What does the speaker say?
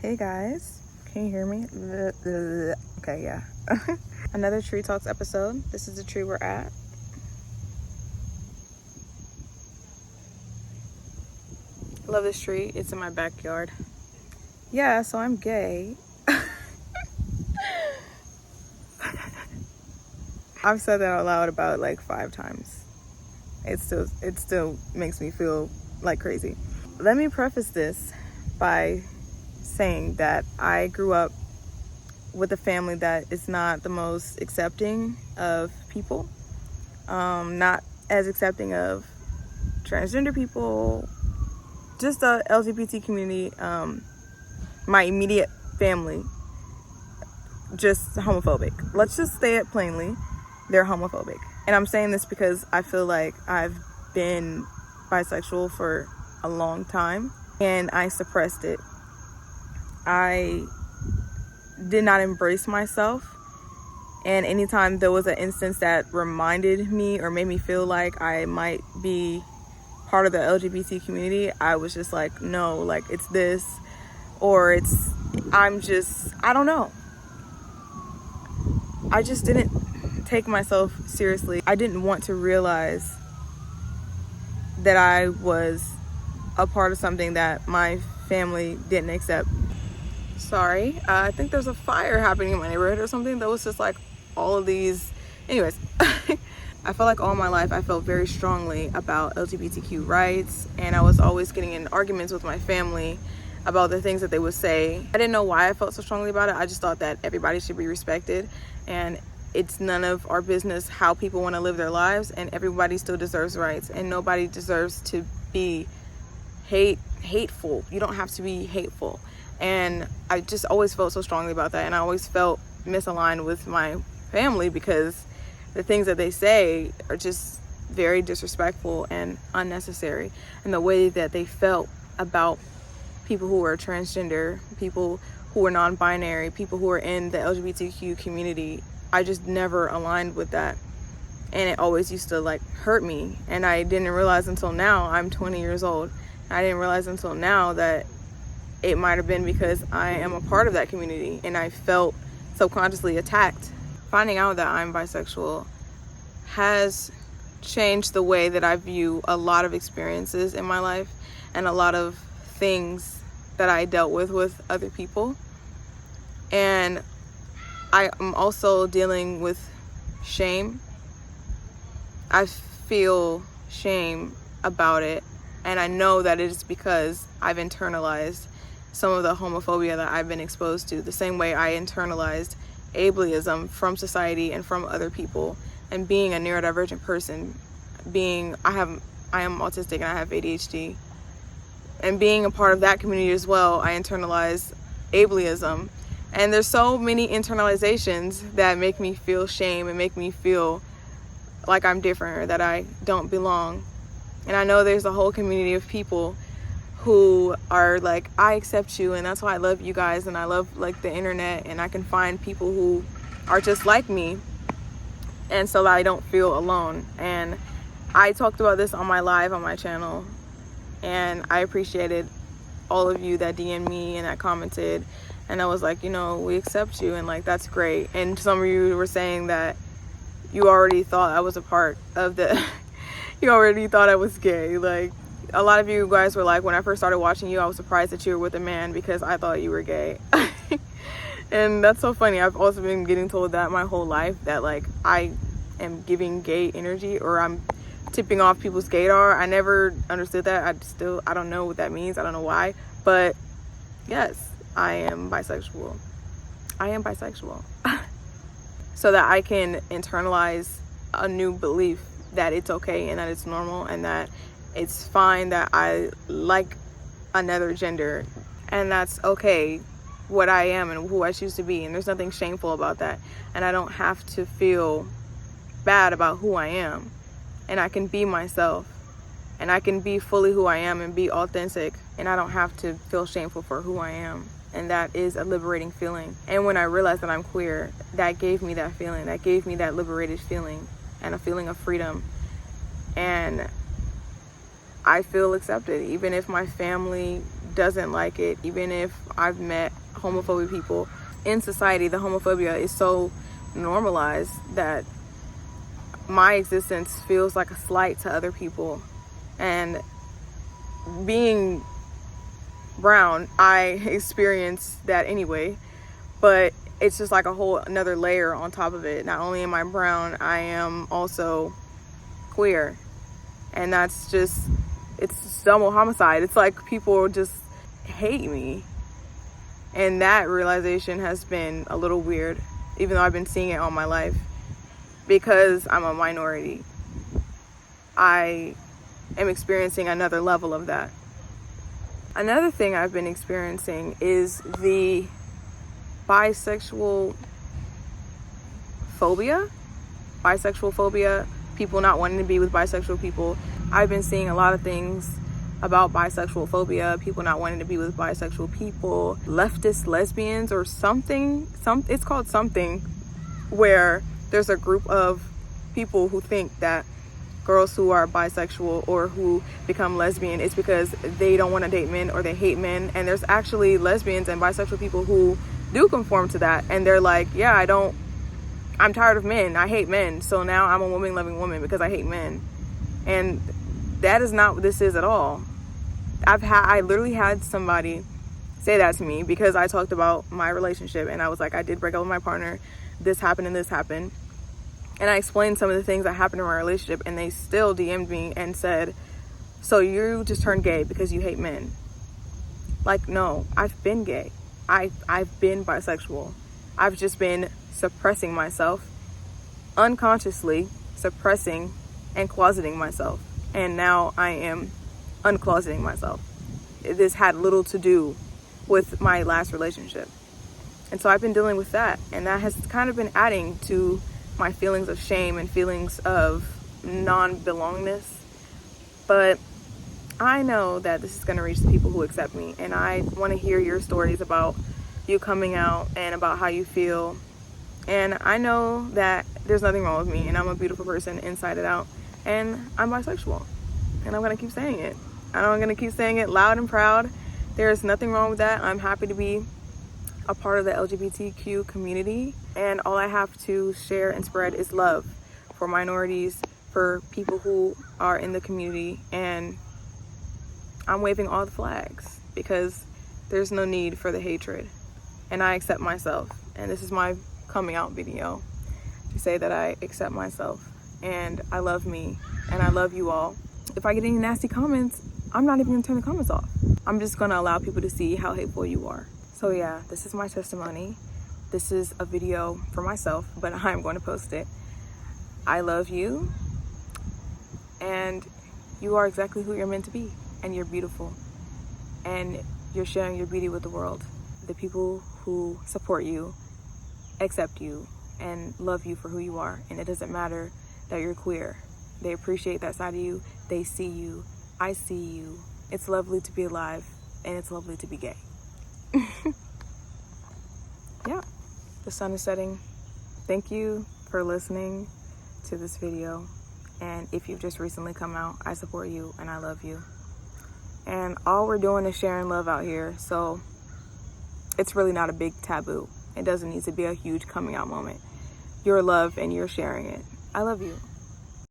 Hey guys, can you hear me? Okay, yeah. Another Tree Talks episode. This is the tree we're at. Love this tree. It's in my backyard. Yeah, so I'm gay. I've said that out loud about like 5 times. It still makes me feel like crazy. Let me preface this by saying that I grew up with a family that is not the most accepting of people, not as accepting of transgender people, just the LGBT community. My immediate family, just homophobic. Let's just say it plainly, they're homophobic. And I'm saying this because I feel like I've been bisexual for a long time and I suppressed it. I did not embrace myself, and anytime there was an instance that reminded me or made me feel like I might be part of the LGBT community, I was just like, no, like it's this, or I don't know. I just didn't take myself seriously. I didn't want to realize that I was a part of something that my family didn't accept. Sorry, I think there's a fire happening in my neighborhood or something. That was just like all of these. Anyways, I felt like all my life I felt very strongly about LGBTQ rights, and I was always getting in arguments with my family about the things that they would say. I didn't know why I felt so strongly about it. I just thought that everybody should be respected, and it's none of our business how people want to live their lives, and everybody still deserves rights, and nobody deserves to be hateful. You don't have to be hateful. And I just always felt so strongly about that, and I always felt misaligned with my family because the things that they say are just very disrespectful and unnecessary. And the way that they felt about people who were transgender, people who were non-binary, people who were in the LGBTQ community, I just never aligned with that, and it always used to like hurt me. And I didn't realize until now, I'm 20 years old, I didn't realize until now that it might have been because I am a part of that community and I felt subconsciously attacked. Finding out that I'm bisexual has changed the way that I view a lot of experiences in my life and a lot of things that I dealt with other people. And I am also dealing with shame. I feel shame about it, and I know that it is because I've internalized some of the homophobia that I've been exposed to, the same way I internalized ableism from society and from other people. And being a neurodivergent person, I am autistic and I have ADHD, and being a part of that community as well, I internalized ableism. And there's so many internalizations that make me feel shame and make me feel like I'm different or that I don't belong. And I know there's a whole community of people who are like, I accept you, and that's why I love you guys, and I love like the internet, and I can find people who are just like me, and so that I don't feel alone. And I talked about this on my live on my channel, and I appreciated all of you that DM'd me and that commented, and I was like, we accept you, and like that's great. And some of you were saying that you already thought I was a part of the you already thought I was gay. Like, a lot of you guys were like, when I first started watching you, I was surprised that you were with a man because I thought you were gay. And that's so funny. I've also been getting told that my whole life, that like I am giving gay energy, or I'm tipping off people's gaydar. I never understood that. I don't know what that means. I don't know why. But yes, I am bisexual. So that I can internalize a new belief that it's okay and that it's normal and that it's fine that I like another gender, and that's okay, what I am and who I choose to be, and there's nothing shameful about that, and I don't have to feel bad about who I am, and I can be myself, and I can be fully who I am and be authentic, and I don't have to feel shameful for who I am. And that is a liberating feeling. And when I realized that I'm queer, that gave me that feeling, that gave me that liberated feeling and a feeling of freedom. And I feel accepted, even if my family doesn't like it. Even if I've met homophobic people in society, the homophobia is so normalized that my existence feels like a slight to other people. And being brown, I experience that anyway, but it's just like a whole another layer on top of it. Not only am I brown, I am also queer, and that's just, it's double homicide. It's like people just hate me, and that realization has been a little weird, even though I've been seeing it all my life. Because I'm a minority, I am experiencing another level of that. Another thing I've been experiencing is the bisexual phobia, people not wanting to be with bisexual people. I've been seeing a lot of things about bisexual phobia, people not wanting to be with bisexual people, leftist lesbians or something, it's called something, where there's a group of people who think that girls who are bisexual or who become lesbian is because they don't want to date men or they hate men. And there's actually lesbians and bisexual people who do conform to that, and they're like, yeah, I'm tired of men, I hate men, so now I'm a woman loving woman because I hate men. And that is not what this is at all. I literally had somebody say that to me because I talked about my relationship, and I was like, I did break up with my partner, this happened and this happened, and I explained some of the things that happened in my relationship, and they still DM'd me and said, so you just turned gay because you hate men. Like, no, I've been gay, I've been bisexual, I've just been suppressing myself, unconsciously suppressing and closeting myself, and now I am uncloseting myself. This had little to do with my last relationship, and so I've been dealing with that, and that has kind of been adding to my feelings of shame and feelings of non-belongingness. But I know that this is going to reach the people who accept me, and I want to hear your stories about you coming out and about how you feel. And I know that there's nothing wrong with me, and I'm a beautiful person inside and out, and I'm bisexual, and I'm going to keep saying it. I'm going to keep saying it loud and proud. There's nothing wrong with that. I'm happy to be a part of the LGBTQ community, and all I have to share and spread is love for minorities, for people who are in the community, and I'm waving all the flags because there's no need for the hatred, and I accept myself. And this is my coming out video to say that I accept myself and I love me and I love you all. If I get any nasty comments, I'm not even gonna turn the comments off. I'm just gonna allow people to see how hateful you are. So yeah, this is my testimony. This is a video for myself, but I'm going to post it. I love you, and you are exactly who you're meant to be, and you're beautiful, and you're sharing your beauty with the world. The people who support you accept you and love you for who you are, and it doesn't matter that you're queer. They appreciate that side of you. They see you. I see you. It's lovely to be alive, and it's lovely to be gay. Yeah, the sun is setting. Thank you for listening to this video, and if you've just recently come out, I support you and I love you, and all we're doing is sharing love out here, so it's really not a big taboo. It doesn't need to be a huge coming out moment. You're loved and you're sharing it. I love you.